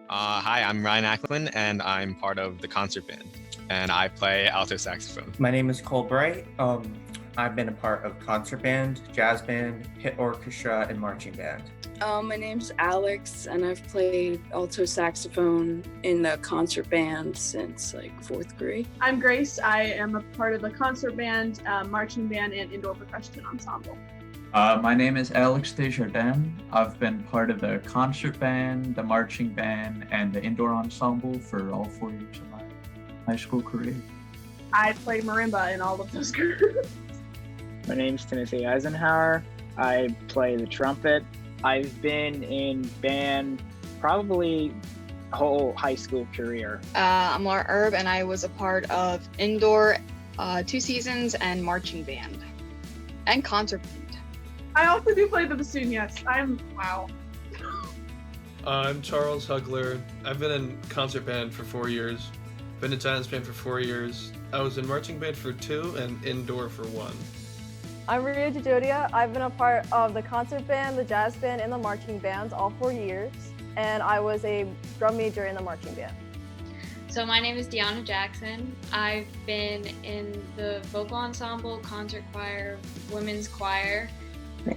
Hi, I'm Ryan Acklin, and I'm part of the concert band, and I play alto saxophone. My name is Cole Bright. I've been a part of concert band, jazz band, pit orchestra, and marching band. My name's Alex, and I've played alto saxophone in the concert band since like fourth grade. I'm Grace. I am a part of the concert band, marching band, and indoor percussion ensemble. My name is Alex Desjardins. I've been part of the concert band, the marching band, and the indoor ensemble for all 4 years of my high school career. I play marimba in all of those groups. My name's Timothy Eisenhower. I play the trumpet. I've been in band probably whole high school career. I'm Laura Erb, and I was a part of indoor 2 seasons and marching band and concert band. I also do play the bassoon, yes. Wow. I'm Charles Hugler. I've been in concert band for 4 years, been in jazz band for 4 years. I was in marching band for 2 and indoor for 1. I'm Ria Jajodia. I've been a part of the concert band, the jazz band, and the marching bands all 4 years, and I was a drum major in the marching band. So my name is Deanna Jackson. I've been in the vocal ensemble, concert choir, women's choir.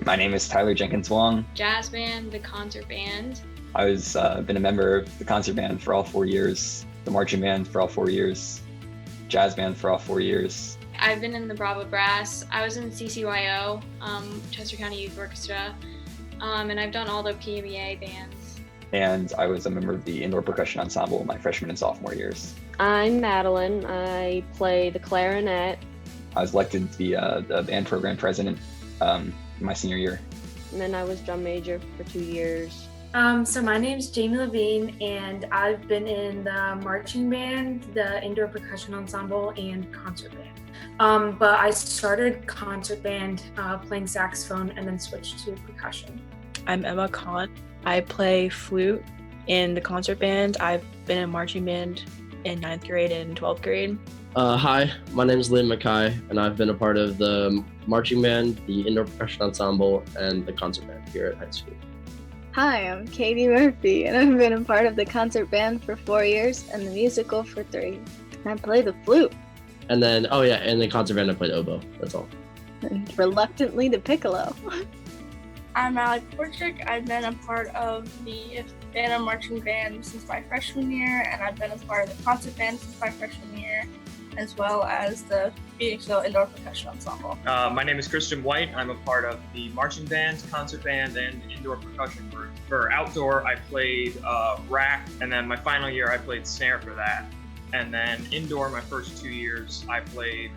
My name is Tyler Jenkins Wong. Jazz band, the concert band. I was been a member of the concert band for all 4 years, the marching band for all 4 years, jazz band for all 4 years. I've been in the Bravo Brass. I was in CCYO, Chester County Youth Orchestra, and I've done all the PMEA bands. And I was a member of the indoor percussion ensemble my freshman and sophomore years. I'm Madeline. I play the clarinet. I was elected to be the band program president my senior year. And then I was drum major for 2 years. So my name's Jamie Levine, and I've been in the marching band, the indoor percussion ensemble, and concert band. But I started concert band playing saxophone and then switched to percussion. I'm Emma Kant. I play flute in the concert band. I've been in marching band in 9th grade and 12th grade. Hi, my name is Liam Mackay, and I've been a part of the marching band, the indoor percussion ensemble, and the concert band here at high school. Hi, I'm Katie Murphy, and I've been a part of the concert band for 4 years and the musical for 3. I play the flute. And then, in the concert band I played oboe, that's all. And reluctantly the piccolo. I'm Alec Porchik. I've been a part of the band and marching band since my freshman year, and I've been a part of the concert band since my freshman year, as well as the BXO indoor percussion ensemble. My name is Christian White. I'm a part of the marching band, concert band, and indoor percussion group. For outdoor, I played rack, and then my final year I played snare for that. And then indoor, my first 2 years, I played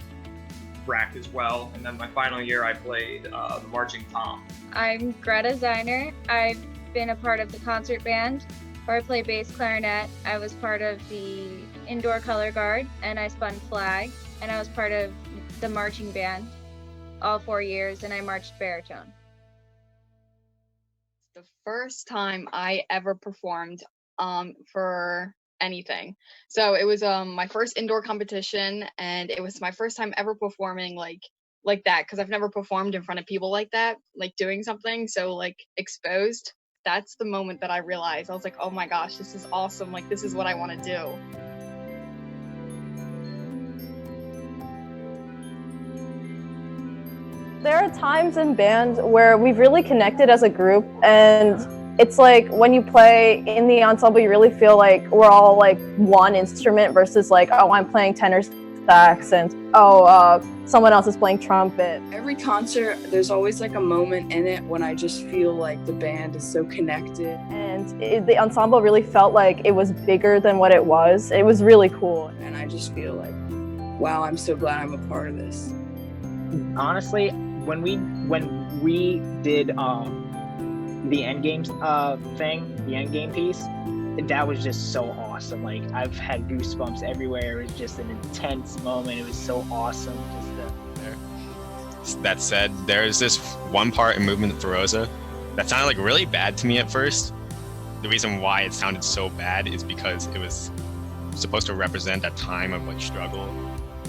rack as well. And then my final year, I played the marching tom. I'm Greta Zeiner. I've been a part of the concert band, where I play bass clarinet. I was part of the indoor color guard, and I spun flag, and I was part of the marching band all 4 years, and I marched baritone. The first time I ever performed for anything. So it was my first indoor competition, and it was my first time ever performing like that, because I've never performed in front of people like that, like doing something so like exposed. That's the moment that I realized. I was like, oh my gosh, this is awesome. Like, this is what I want to do. There are times in bands where we've really connected as a group, and it's like when you play in the ensemble, you really feel like we're all like one instrument versus like, oh, I'm playing tenor sax and someone else is playing trumpet. Every concert, there's always like a moment in it when I just feel like the band is so connected. And the ensemble really felt like it was bigger than what it was. It was really cool. And I just feel like, wow, I'm so glad I'm a part of this. Honestly, when we did the end games thing, the end game piece, that was just so awesome. Like, I've had goosebumps everywhere. It was just an intense moment. It was so awesome. That said, there's this one part in Movement of Rosa that sounded like really bad to me at first. The reason why it sounded so bad is because it was supposed to represent a time of like struggle.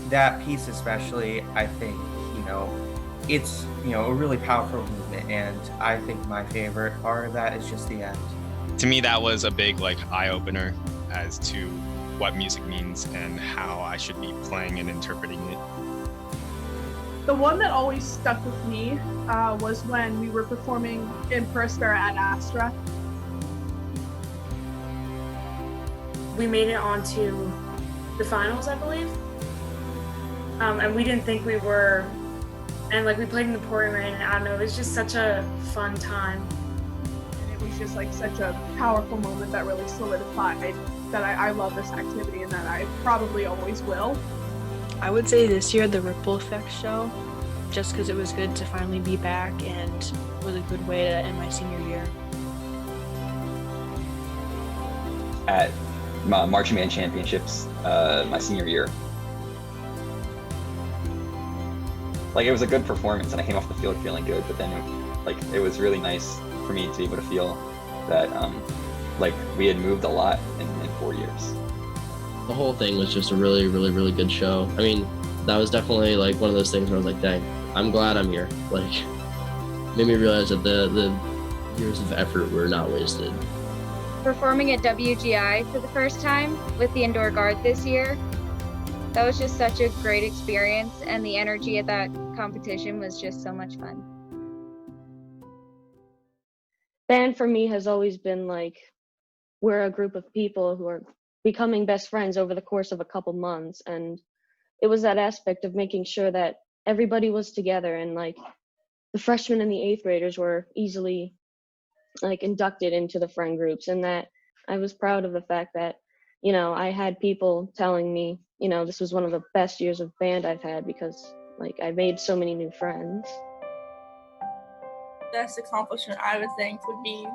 That piece especially, I think, it's, a really powerful movement, and I think my favorite part of that is just the end. to me, that was a big like eye opener as to what music means and how I should be playing and interpreting it. The one that always stuck with me was when we were performing in Perispera at Astra. We made it onto the finals, I believe. And we didn't think we were, and like we played in the pouring rain, and I don't know, it was just such a fun time. And it was just like such a powerful moment that really solidified that I love this activity and that I probably always will. I would say this year the Ripple Effect show, just because it was good to finally be back and was a good way to end my senior year. At my marching band championships, my senior year. Like, it was a good performance and I came off the field feeling good, but then it was really nice for me to be able to feel that like we had moved a lot in 4 years. The whole thing was just a really, really, really good show. I mean, that was definitely like one of those things where I was like, dang, I'm glad I'm here. Like, made me realize that the years of effort were not wasted. Performing at WGI for the first time with the Indoor Guard this year, that was just such a great experience, and the energy at that competition was just so much fun. Band for me has always been like, we're a group of people who are becoming best friends over the course of a couple months, and it was that aspect of making sure that everybody was together, and like the freshmen and the 8th graders were easily like inducted into the friend groups, and that I was proud of the fact that, you know, I had people telling me, you know, this was one of the best years of band I've had because like I made so many new friends. Best accomplishment I would think would be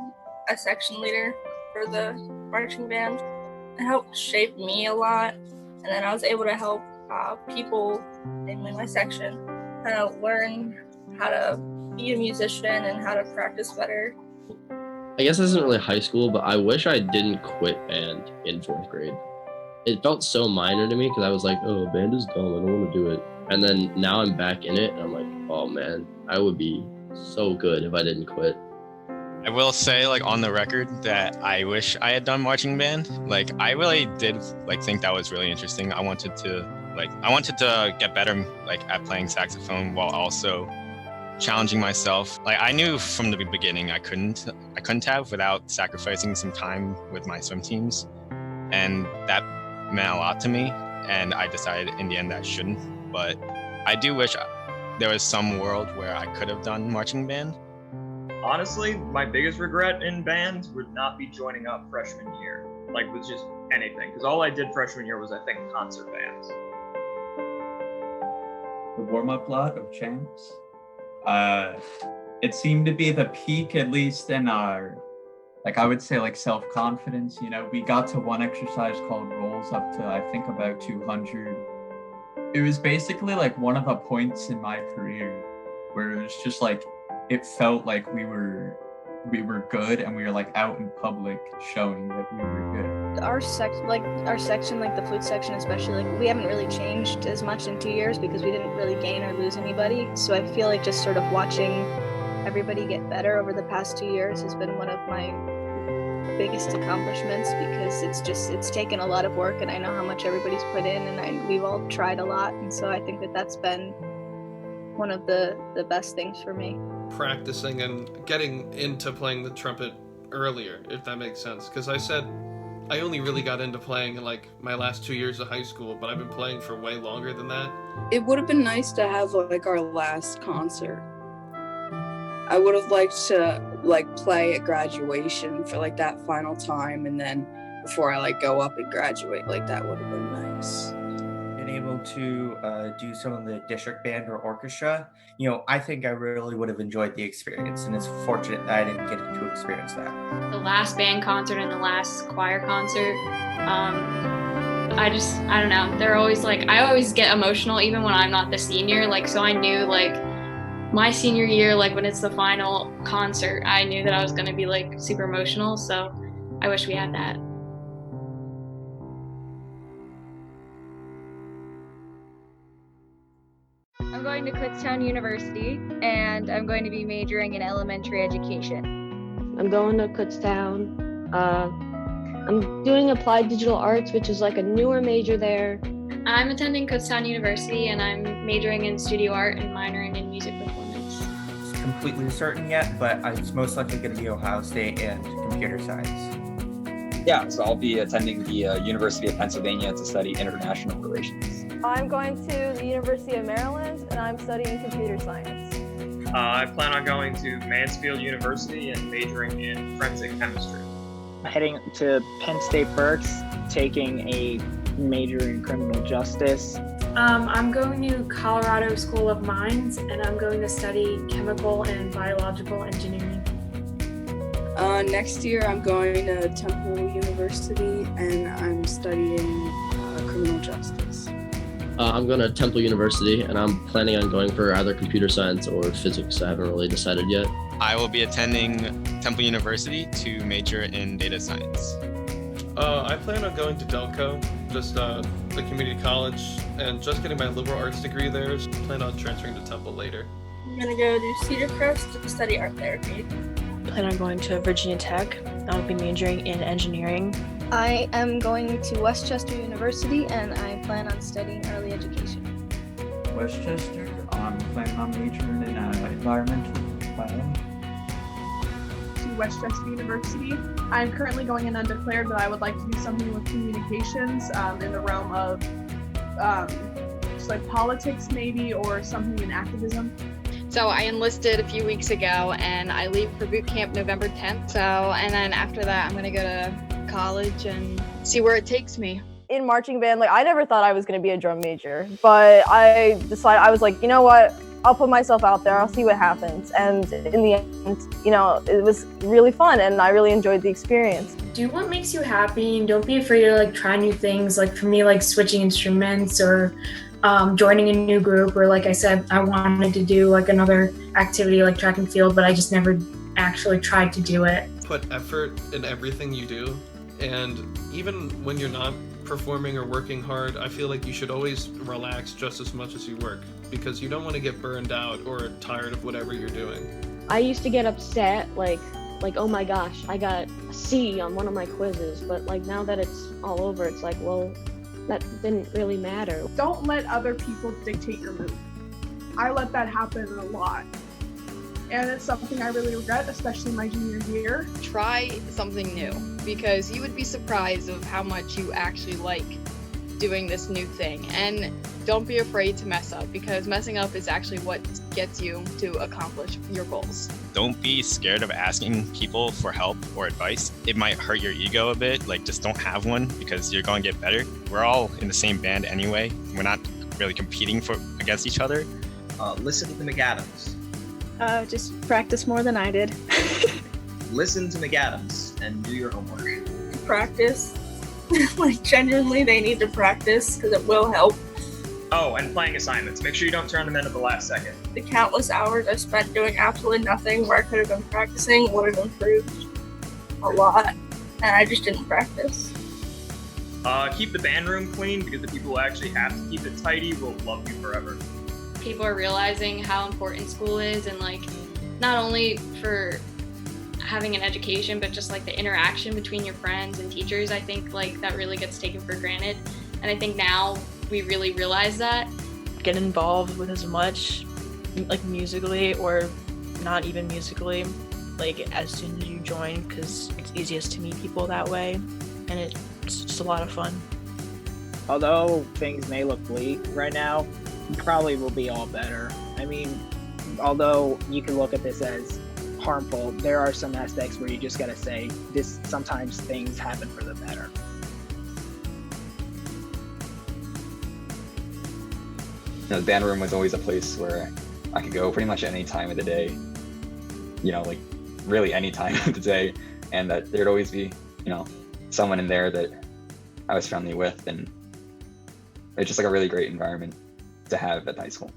a section leader for the marching band. It helped shape me a lot, and then I was able to help people, namely my section, kind of learn how to be a musician and how to practice better. I guess this isn't really high school, but I wish I didn't quit band in 4th grade. It felt so minor to me because I was like, oh, band is dumb, I don't want to do it. And then now I'm back in it, and I'm like, oh man, I would be so good if I didn't quit. I will say, like, on the record that I wish I had done marching band. Like, I really did like think that was really interesting. I wanted to get better like at playing saxophone while also challenging myself. Like, I knew from the beginning I couldn't have without sacrificing some time with my swim teams, and that meant a lot to me. And I decided in the end that I shouldn't. But I do wish there was some world where I could have done marching band. Honestly, my biggest regret in band would not be joining up freshman year, like with just anything, because all I did freshman year was, I think, concert bands. The warm-up lot of champs. It seemed to be the peak, at least in our, like, I would say, like, self-confidence. You know, we got to one exercise called rolls up to, I think, about 200. It was basically like one of the points in my career where it was just like, it felt like we were good, and we were like out in public showing that we were good. Our section, like the flute section especially, like we haven't really changed as much in 2 years because we didn't really gain or lose anybody. So I feel like just sort of watching everybody get better over the past 2 years has been one of my biggest accomplishments, because it's taken a lot of work, and I know how much everybody's put in, and we've all tried a lot, and so I think that's been one of the best things for me. Practicing and getting into playing the trumpet earlier, if that makes sense, because I said I only really got into playing in like my last 2 years of high school, but I've been playing for way longer than that. It would have been nice to have like our last concert. I would have liked to like play at graduation for like that final time, and then before I like go up and graduate, like that would have been nice. Been able to do some of the district band or orchestra, you know, I think I really would have enjoyed the experience, and it's fortunate that I didn't get to experience that. The last band concert and the last choir concert, I don't know, they're always like, I always get emotional even when I'm not the senior, like, so I knew like my senior year, like when it's the final concert, I knew that I was going to be like super emotional, so I wish we had that. I'm going to Kutztown University, and I'm going to be majoring in elementary education. I'm going to Kutztown. I'm doing applied digital arts, which is like a newer major there. I'm attending Kutztown University and I'm majoring in studio art and minoring in music performance. It's completely certain yet, but it's most likely going to be Ohio State and computer science. Yeah, so I'll be attending the University of Pennsylvania to study international relations. I'm going to the University of Maryland and I'm studying computer science. I plan on going to Mansfield University and majoring in forensic chemistry. Heading to Penn State Berks, taking a major in criminal justice. I'm going to Colorado School of Mines, and I'm going to study chemical and biological engineering. Next year, I'm going to Temple University, and I'm studying criminal justice. I'm going to Temple University, and I'm planning on going for either computer science or physics. I haven't really decided yet. I will be attending Temple University to major in data science. I plan on going to Delco, just the community college, and just getting my liberal arts degree there. So I plan on transferring to Temple later. I'm gonna go to Cedar Crest to study art therapy. I plan on going to Virginia Tech. I'll be majoring in engineering. I am going to Westchester University and I plan on studying early education. Westchester, I'm planning on majoring in environmental biology. To Westchester University. I'm currently going in undeclared, but I would like to do something with communications in the realm of just like politics maybe, or something in activism. So I enlisted a few weeks ago and I leave for boot camp November 10th. So, and then after that, I'm gonna go to college and see where it takes me. In marching band, like I never thought I was going to be a drum major, but I decided, I was like, you know what? I'll put myself out there. I'll see what happens. And in the end, you know, it was really fun and I really enjoyed the experience. Do what makes you happy and don't be afraid to like try new things. Like for me, like switching instruments or joining a new group, or like I said, I wanted to do like another activity like track and field, but I just never actually tried to do it. Put effort in everything you do, and even when you're not performing or working hard, I feel like you should always relax just as much as you work, because you don't want to get burned out or tired of whatever you're doing. I used to get upset, like oh my gosh, I got a C on one of my quizzes, but like now that it's all over, it's like, well, that didn't really matter. Don't let other people dictate your mood. I let that happen a lot. And it's something I really regret, especially my junior year. Try something new, because you would be surprised of how much you actually like doing this new thing. And don't be afraid to mess up, because messing up is actually what gets you to accomplish your goals. Don't be scared of asking people for help or advice. It might hurt your ego a bit, like just don't have one because you're going to get better. We're all in the same band anyway. We're not really competing against each other. Listen to the McAdams. Just practice more than I did. Listen to McAdams and do your homework. Practice. Like genuinely, they need to practice because it will help. Oh, and playing assignments. Make sure you don't turn them in at the last second. The countless hours I spent doing absolutely nothing where I could have been practicing would have improved a lot, and I just didn't practice. Keep the band room clean, because the people who actually have to keep it tidy will love you forever. People are realizing how important school is, and like not only for having an education, but just like the interaction between your friends and teachers. I think like that really gets taken for granted, and I think now we really realize that. Get involved with as much like musically or not even musically, like as soon as you join, because it's easiest to meet people that way, and it's just a lot of fun. Although things may look bleak right now, probably will be all better. I mean, although you can look at this as harmful, there are some aspects where you just gotta say this, sometimes things happen for the better. You know, the band room was always a place where I could go pretty much any time of the day, you know, like really any time of the day, and that there'd always be, you know, someone in there that I was friendly with, and it's just like a really great environment to have at high school.